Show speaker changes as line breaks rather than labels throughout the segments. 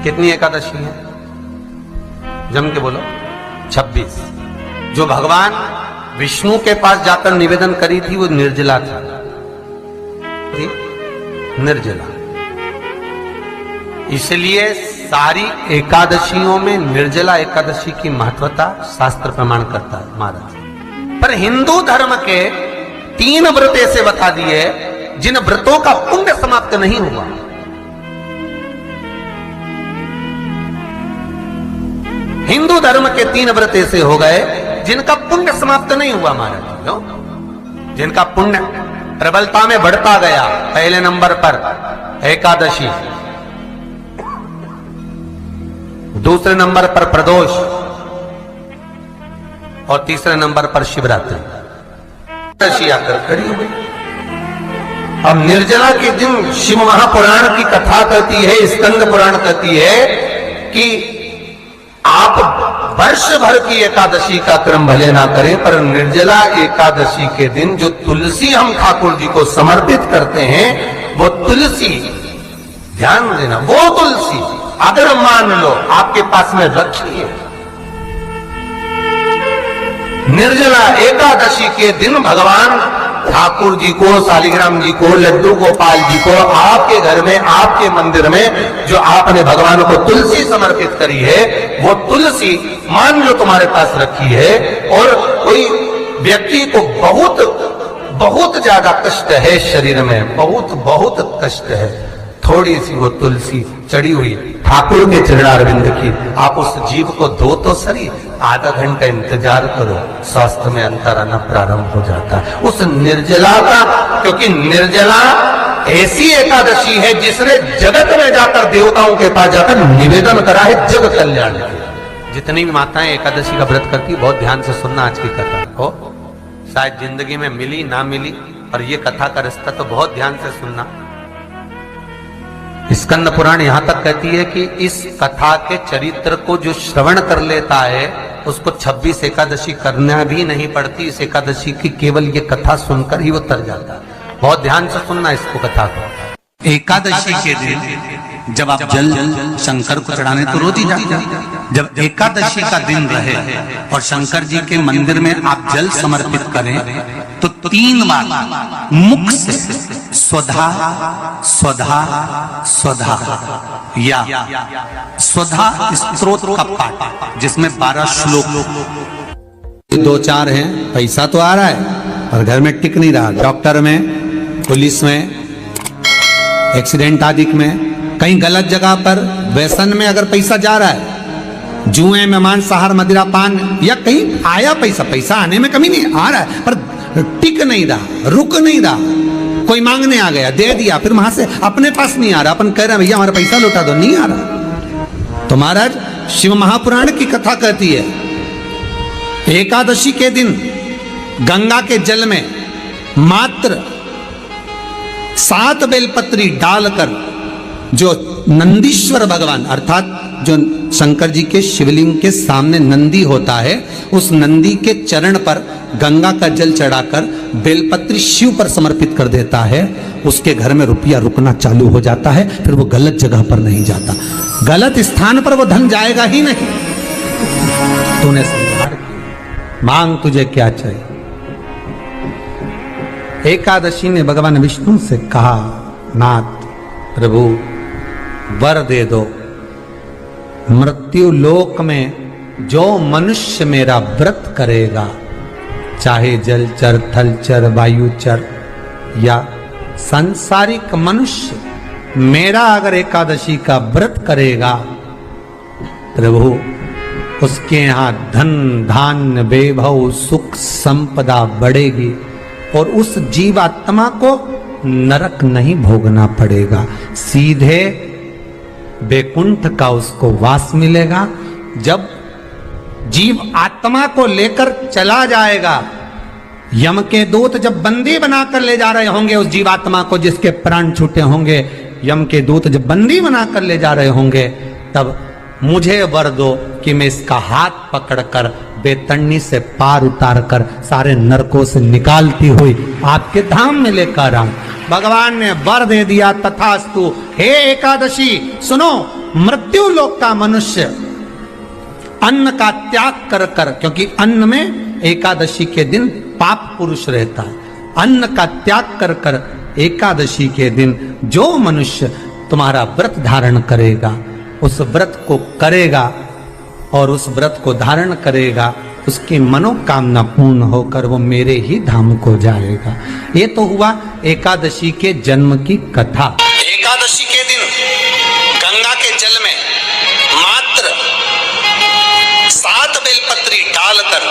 कितनी एकादशी है? जम के बोलो। 26। जो भगवान विष्णु के पास जाकर निवेदन करी थी वो निर्जला थी, निर्जला। इसलिए सारी एकादशियों में निर्जला एकादशी की महत्वता शास्त्र प्रमाण करता है महाराज। पर हिंदू धर्म के 3 व्रत ऐसे बता दिए जिन व्रतों का पुण्य समाप्त नहीं हुआ। हिंदू धर्म के 3 व्रत ऐसे हो गए जिनका पुण्य समाप्त नहीं हुआ महाराज। क्यों? जिनका पुण्य प्रबलता में बढ़ता गया। पहले नंबर पर एकादशी, दूसरे नंबर पर प्रदोष और तीसरे नंबर पर शिवरात्रि। एकादशी आकर खड़ी हो गई। अब निर्जला के दिन शिव महापुराण की कथा कहती है, स्कंद पुराण कहती है कि आप वर्ष भर की एकादशी का क्रम भले ना करें, पर निर्जला एकादशी के दिन जो तुलसी हम ठाकुर जी को समर्पित करते हैं, वो तुलसी, ध्यान देना, वो तुलसी अगर मान लो आपके पास में रखी है, निर्जला एकादशी के दिन भगवान ठाकुर जी को, शालिग्राम जी को, लड्डू गोपाल जी को आपके घर में, आपके मंदिर में जो आपने भगवान को तुलसी समर्पित करी है, वो तुलसी मान लो तुम्हारे पास रखी है और कोई व्यक्ति को बहुत बहुत ज्यादा कष्ट है शरीर में, बहुत बहुत कष्ट है, थोड़ी सी वो तुलसी चढ़ी हुई ठाकुर के चरणारविंद की, आप उस जीव को धो तो सही, आधा घंटा इंतजार करो, स्वास्थ्य में अंतर आना प्रारंभ हो जाता है उस निर्जला का। क्योंकि निर्जला ऐसी एकादशी है जिसने जगत में जाकर, देवताओं के पास जाकर निवेदन करा है जग कल्याण के। जितनी भी माताएं एकादशी का व्रत करती, बहुत ध्यान से सुनना आज की कथा हो, शायद जिंदगी में मिली ना मिली, और ये कथा का रिश्ता तो बहुत ध्यान से सुनना। स्कंद पुराण यहां तक कहती है कि इस कथा के चरित्र को जो श्रवण कर लेता है उसको 26 एकादशी करना भी नहीं पड़ती। इस एकादशी की केवल ये कथा सुनकर ही वो तर जाता है। बहुत ध्यान से सुनना इसको, कथा को।
एकादशी के दिन जब आप जल शंकर को चढ़ाने तो रोज ही जाते हैं। जब एकादशी का दिन रहे और शंकर जी के मंदिर में आप जल समर्पित करें तो 3 बार मुख से स्वधा स्वधा स्वधा या स्वधा स्तोत्र का पाठ, जिसमें 12 श्लोक।
2-4 हैं, पैसा तो आ रहा है पर घर में टिक नहीं रहा। डॉक्टर में, पुलिस में, एक्सीडेंट आदि में, कहीं गलत जगह पर, व्यसन में अगर पैसा जा रहा है, जुए में, मांसाहार, मदिरा पान, या कहीं आया पैसा, पैसा आने में कमी नहीं, आ रहा है पर टिक नहीं रहा, रुक नहीं रहा। कोई मांगने आ गया, दे दिया, फिर वहां से अपने पास नहीं आ रहा, अपन कह रहे हैं भैया हमारा पैसा लौटा दो, नहीं आ रहा। तो महाराज शिव महापुराण की कथा कहती है एकादशी के दिन गंगा के जल में मात्र 7 बेलपत्री डालकर जो नंदीश्वर भगवान, अर्थात जो शंकर जी के शिवलिंग के सामने नंदी होता है, उस नंदी के चरण पर गंगा का जल चढ़ाकर बेलपत्री शिव पर समर्पित कर देता है, उसके घर में रुपया रुकना चालू हो जाता है। फिर वो गलत जगह पर नहीं जाता, गलत स्थान पर वो धन जाएगा ही नहीं। तूने संभाल, मांग तुझे क्या चाहिए। एकादशी ने भगवान विष्णु से कहा, नाथ प्रभु वर दे दो, मृत्यु लोक में जो मनुष्य मेरा व्रत करेगा, चाहे जलचर, थलचर, वायुचर या सांसारिक मनुष्य, मेरा अगर एकादशी का व्रत करेगा, प्रभु उसके यहां धन धान्य वैभव सुख संपदा बढ़ेगी और उस जीवात्मा को नरक नहीं भोगना पड़ेगा, सीधे वैकुंठ का उसको वास मिलेगा। जब जीव आत्मा को लेकर चला जाएगा, यम के दूत जब बंदी बनाकर ले जा रहे होंगे उस जीवात्मा को, जिसके प्राण छूटे होंगे, यम के दूत जब बंदी बनाकर ले जा रहे होंगे, तब मुझे वर दो कि मैं इसका हाथ पकड़कर बेतन्नी से पार उतार कर सारे नरकों से निकालती हुई आपके धाम में लेकर आऊं। भगवान ने वर दे दिया, तथास्तु। हे एकादशी सुनो, मृत्यु लोक का मनुष्य अन्न का त्याग कर कर, क्योंकि अन्न में एकादशी के दिन पाप पुरुष रहता है, अन्न का त्याग कर कर एकादशी के दिन जो मनुष्य तुम्हारा व्रत धारण करेगा, उस व्रत को करेगा और उस व्रत को धारण करेगा, उसकी मनोकामना पूर्ण होकर वो मेरे ही धाम को जाएगा। ये तो हुआ एकादशी के जन्म की कथा।
एकादशी के दिन गंगा के जल में मात्र 7 बेलपत्री डालकर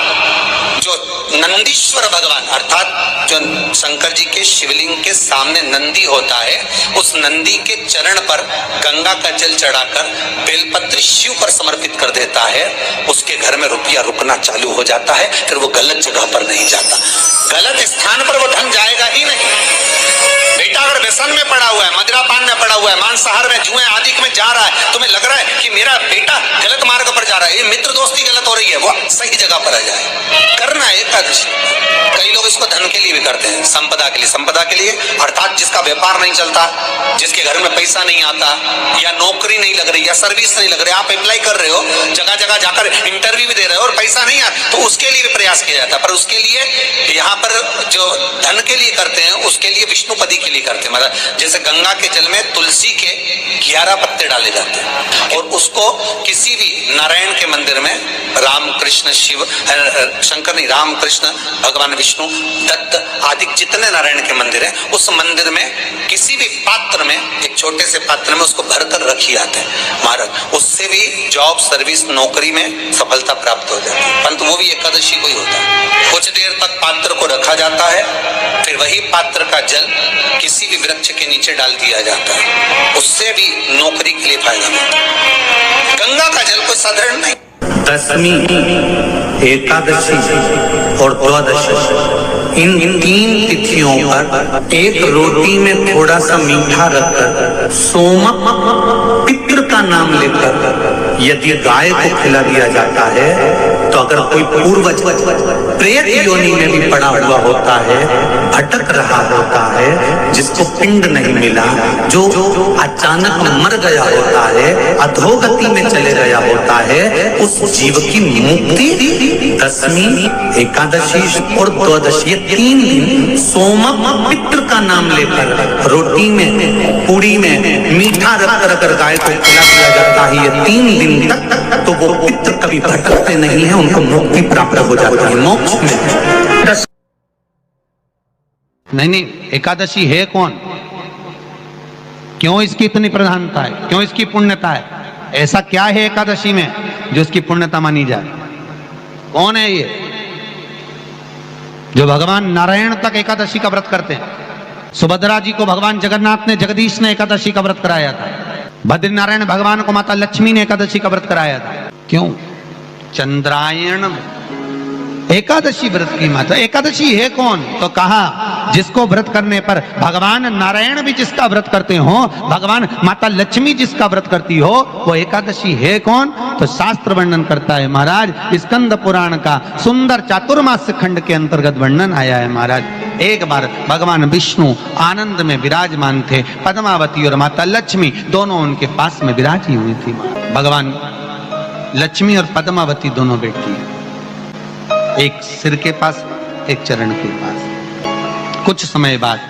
जो नंदीश्वर भगवान अर्थात जो शंकर जी के शिवलिंग के सामने नंदी होता है, उस नंदी के चरण पर गंगा का जल चढ़ाकर बेलपत्री शिव पर समर्पित कर देता है, उसके घर में रुपया रुकना चालू हो जाता है। फिर वो गलत जगह पर नहीं जाता, गलत स्थान पर वो धन जाएगा ही नहीं। बेटा अगर व्यसन में पड़ा हुआ है, मदिरा पान में पड़ा हुआ है, मांसाहार में, जुए आदि में जा रहा है, तुम्हें लग रहा है कि मेरा बेटा गलत मार्ग पर जा रहा है, ये मित्र दोस्ती गलत हो रही है, वो सही जगह पर आ जाए। करना है एकादशी। कई लोग इसको धन के लिए भी करते हैं, संपदा के लिए। संपदा के लिए अर्थात जिसका व्यापार नहीं चलता, जिसके घर में पैसा नहीं आता, या नौकरी नहीं लग रही, या सर्विस नहीं लग रही, आप अप्लाई कर रहे हो, जगह जगह जाकर इंटरव्यू भी दे रहे हो और पैसा नहीं आता, तो उसके लिए भी प्रयास किया जाता है। पर उसके लिए यहाँ पर जो धन के लिए करते हैं, उसके लिए विष्णुपदी के लिए करते हैं। मतलब जैसे गंगा के जल में तुलसी के 11 पत्ते डाले जाते हैं और उसको किसी भी नारायण के मंदिर में, राम कृष्ण शिव शंकर नहीं, राम कृष्ण भगवान विष्णु दत्त आदि जितने नारायण के मंदिर हैं, उस मंदिर में किसी भी पात्र में, एक छोटे से पात्र में उसको भरकर रखी जाते हैं महाराज। उससे भी जॉब सर्विस नौकरी में सफलता प्राप्त हो जाती है। परंतु वो भी एकादशी को ही होता है। कुछ देर तक पात्र को रखा जाता है, फिर वही पात्र का जल किसी भी वृक्ष के नीचे डाल दिया जाता है, उससे भी नौकरी के लिए फायदा मिलता है। गंगा का जल कोई साधारण नहीं।
दशमी, एकादशी और द्वादशी, इन 3 तिथियों पर एक रोटी में थोड़ा सा मीठा रखकर सोमक पितृ का नाम लेकर यदि गाय को खिला दिया जाता है, तो अगर कोई पूर्वज प्रेत योनि में भी पड़ा हुआ होता है, भटक रहा होता है, जिसको पिंड नहीं मिला, जो अचानक मर गया होता है, अधोगति में चले गया होता है, उस जीव की मुक्ति दशमी, एकादशी और द्वादशी, 3 दिन सोमक पितृ का नाम लेकर रोटी में, पूरी में मीठा रखकर अगर गाय को खिला दिया जाता है ये 3 दिन तक, तो वो पितृ कभी भटकते नहीं है, उनको मुक्ति प्राप्त हो जाती है, मोक्ष में।
नहीं, एकादशी है कौन, क्यों इसकी इतनी प्रधानता है, क्यों इसकी पुण्यता है, ऐसा क्या है एकादशी में जो इसकी पुण्यता मानी जाए? कौन है ये जो भगवान नारायण तक एकादशी का व्रत करते हैं? सुभद्रा जी को भगवान जगन्नाथ ने, जगदीश ने एकादशी का व्रत कराया था। बद्रीनारायण भगवान को माता लक्ष्मी ने एकादशी का व्रत कराया था। क्यों? चंद्रायण एकादशी व्रत की माता। एकादशी है कौन? तो कहा जिसको व्रत करने पर भगवान नारायण भी जिसका व्रत करते हो, भगवान माता लक्ष्मी जिसका व्रत करती हो, वो एकादशी है कौन? तो शास्त्र वर्णन करता है महाराज, स्कंद पुराण का सुंदर चातुर्मास्य खंड के अंतर्गत वर्णन आया है महाराज। एक बार भगवान विष्णु आनंद में विराजमान थे, पद्मावती और माता लक्ष्मी दोनों उनके पास में विराजी हुई थी। भगवान लक्ष्मी और पद्मावती दोनों बैठी, एक सिर के पास, एक चरण के पास। कुछ समय बाद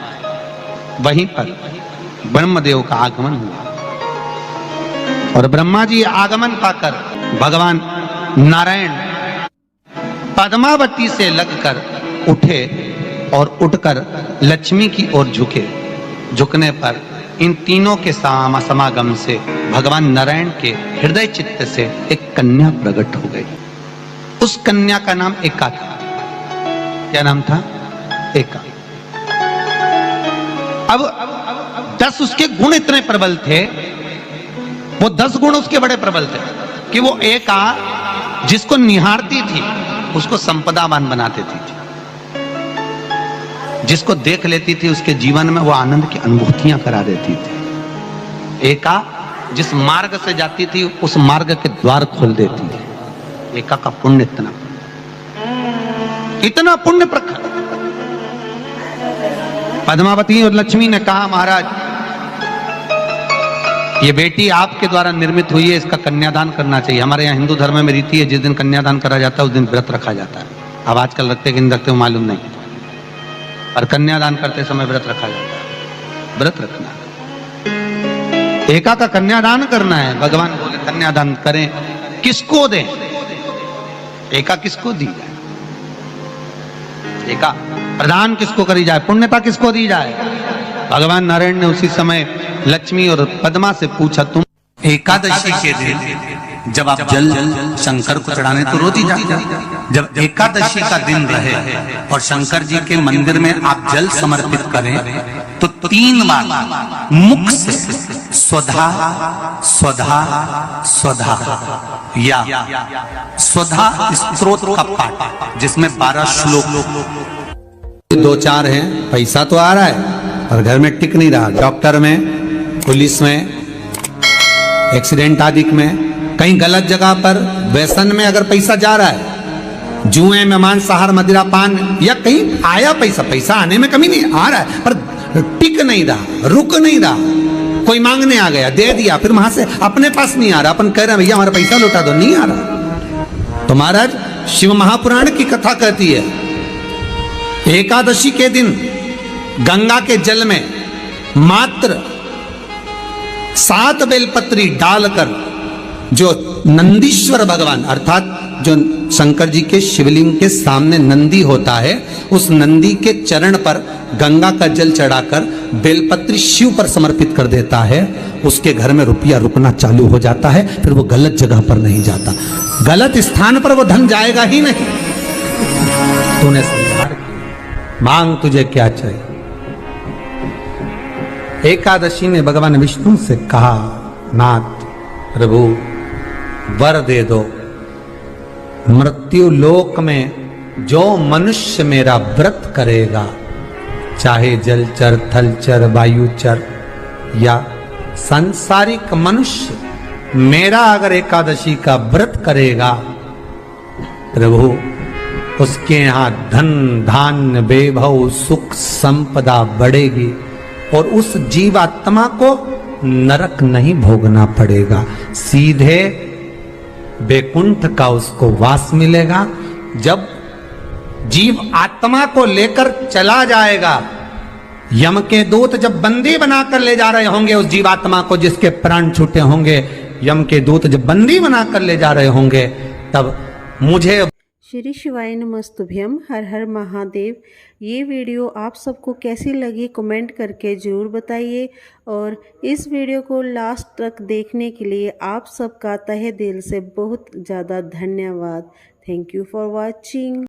वहीं पर ब्रह्मदेव का आगमन हुआ और ब्रह्मा जी आगमन पाकर भगवान नारायण पद्मावती से लगकर उठे और उठकर लक्ष्मी की ओर झुके। झुकने पर इन तीनों के समागम से भगवान नारायण के हृदय चित्त से एक कन्या प्रकट हो गई। उस कन्या का नाम एका था। क्या नाम था? एका। अब 10 उसके गुण इतने प्रबल थे, वो 10 गुण उसके बड़े प्रबल थे कि वो एका जिसको निहारती थी उसको संपदावान बना देती थी, जिसको देख लेती थी उसके जीवन में वो आनंद की अनुभूतियां करा देती थी। एका जिस मार्ग से जाती थी उस मार्ग के द्वार खोल देती थी। एका का पुण्य इतना पुण्य प्रखर। पद्मावती और लक्ष्मी ने कहा महाराज ये बेटी आपके द्वारा निर्मित हुई है, इसका कन्यादान करना चाहिए। हमारे यहाँ हिंदू धर्म में रीति है, जिस दिन कन्यादान करा जाता है उस दिन व्रत रखा जाता है। अब आजकल रखते कि नहीं रखते हो मालूम नहीं, पर कन्यादान करते समय व्रत रखा जाता है। व्रत रखना, एका का कन्यादान करना है। भगवान बोले कन्यादान करें, किसको दें? एका किसको दी जाए? एका प्रदान किसको करी जाए? पुण्यता किसको दी जाए? भगवान नारायण ने उसी समय लक्ष्मी और पद्मा से पूछा, तुम
एकादशी के दिन जब आप जल शंकर को चढ़ाने तो रोती जाती। जब एकादशी का दिन रहे और शंकर जी के मंदिर में आप जल समर्पित करें तो 3 बार मुख से स्वधा स्वधा स्वधा या स्वधा स्तोत्र का पाठ, जिसमें 12 श्लोक
2-4 हैं। पैसा तो आ रहा है और घर में टिक नहीं रहा। डॉक्टर में, पुलिस में, एक्सीडेंट आदि में, कहीं गलत जगह पर व्यसन में अगर पैसा जा रहा है, जुए में, मांसाहार, मदिरा पान, या कहीं आया पैसा आने में कमी नहीं, आ रहा है पर टिक नहीं रहा, रुक नहीं रहा। कोई मांगने आ गया, दे दिया, फिर वहां से अपने पास नहीं आ रहा, अपन कह रहे हैं भैया हमारा पैसा लौटा दो, नहीं आ रहा। तो महाराज शिव महापुराण की कथा कहती है, एकादशी के दिन गंगा के जल में मात्र 7 बेलपत्री डालकर जो नंदीश्वर भगवान अर्थात जो शंकर जी के शिवलिंग के सामने नंदी होता है, उस नंदी के चरण पर गंगा का जल चढ़ाकर बेलपत्री शिव पर समर्पित कर देता है, उसके घर में रुपया रुकना चालू हो जाता है। फिर वो गलत जगह पर नहीं जाता, गलत स्थान पर वो धन जाएगा ही नहीं। तूने संहार किया, मांग तुझे क्या चाहिए। एकादशी में भगवान विष्णु से कहा, नाथ प्रभु वर दे दो, मृत्यु लोक में जो मनुष्य मेरा व्रत करेगा, चाहे जलचर, थलचर, वायुचर या सांसारिक मनुष्य, मेरा अगर एकादशी का व्रत करेगा, प्रभु उसके यहां धन धान्य वैभव सुख संपदा बढ़ेगी और उस जीवात्मा को नरक नहीं भोगना पड़ेगा, सीधे बैकुंठ का उसको वास मिलेगा। जब जीव आत्मा को लेकर चला जाएगा, यम के दूत जब बंदी बनाकर ले जा रहे होंगे उस जीवात्मा को, जिसके प्राण छूटे होंगे, यम के दूत जब बंदी बनाकर ले जा रहे होंगे, तब मुझे
श्री शिवाय नमस्तुभ्यम, हर हर महादेव। ये वीडियो आप सबको कैसी लगी कमेंट करके ज़रूर बताइए और इस वीडियो को लास्ट तक देखने के लिए आप सबका तहे दिल से बहुत ज़्यादा धन्यवाद। Thank you for watching.